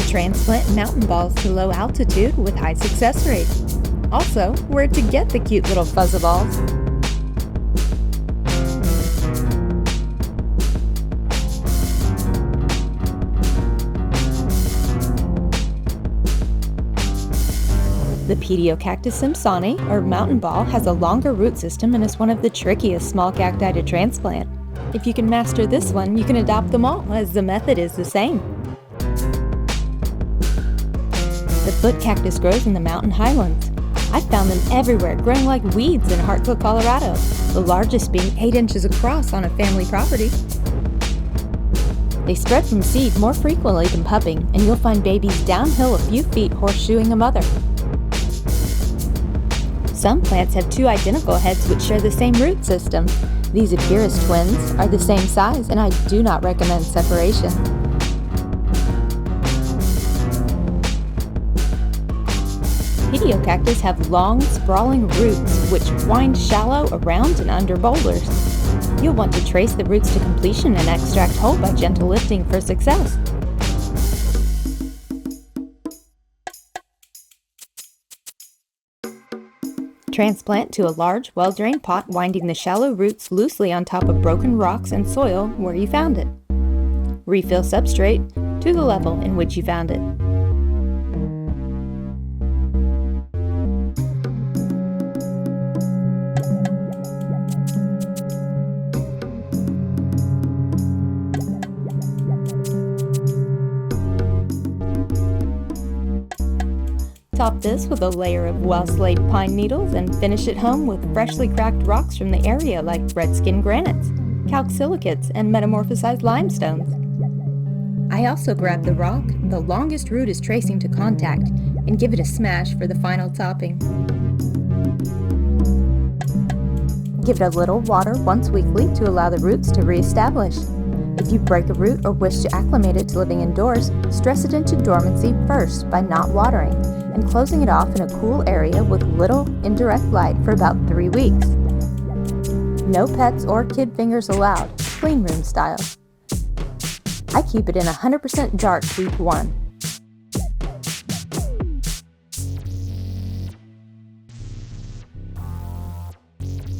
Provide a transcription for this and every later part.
transplant mountain balls to low altitude with high success rate. Also, where to get the cute little fuzzaballs. The Pediocactus simpsonii, or mountain ball, has a longer root system and is one of the trickiest small cacti to transplant. If you can master this one, you can adopt them all, as the method is the same. The foot cactus grows in the mountain highlands. I've found them everywhere, growing like weeds in Hartsville, Colorado, the largest being 8 inches across on a family property. They spread from seed more frequently than pupping, and you'll find babies downhill a few feet horseshoeing a mother. Some plants have 2 identical heads which share the same root system. These appear as twins, are the same size, and I do not recommend separation. Pediocactus have long, sprawling roots which wind shallow around and under boulders. You'll want to trace the roots to completion and extract whole by gentle lifting for success. Transplant to a large, well-drained pot, winding the shallow roots loosely on top of broken rocks and soil where you found it. Refill substrate to the level in which you found it. Top this with a layer of well-slayed pine needles and finish it home with freshly cracked rocks from the area like red-skin granites, calc-silicates, and metamorphosized limestones. I also grab the rock the longest root is tracing to contact and give it a smash for the final topping. Give it a little water once weekly to allow the roots to re-establish. If you break a root or wish to acclimate it to living indoors, stress it into dormancy first by not watering and closing it off in a cool area with little indirect light for about 3 weeks. No pets or kid fingers allowed, clean room style. I keep it in 100% dark week 1.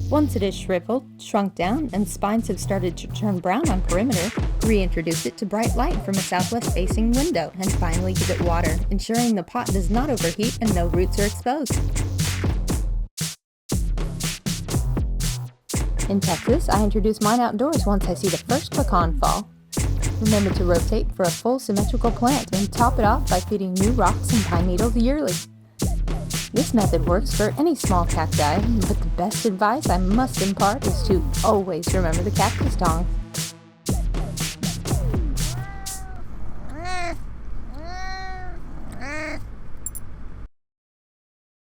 Once it is shriveled, shrunk down, and spines have started to turn brown on perimeter, reintroduce it to bright light from a southwest-facing window, and finally give it water, ensuring the pot does not overheat and no roots are exposed. In Texas, I introduce mine outdoors once I see the first pecan fall. Remember to rotate for a full symmetrical plant and top it off by feeding new rocks and pine needles yearly. This method works for any small cacti, but the best advice I must impart is to always remember the cactus tongs.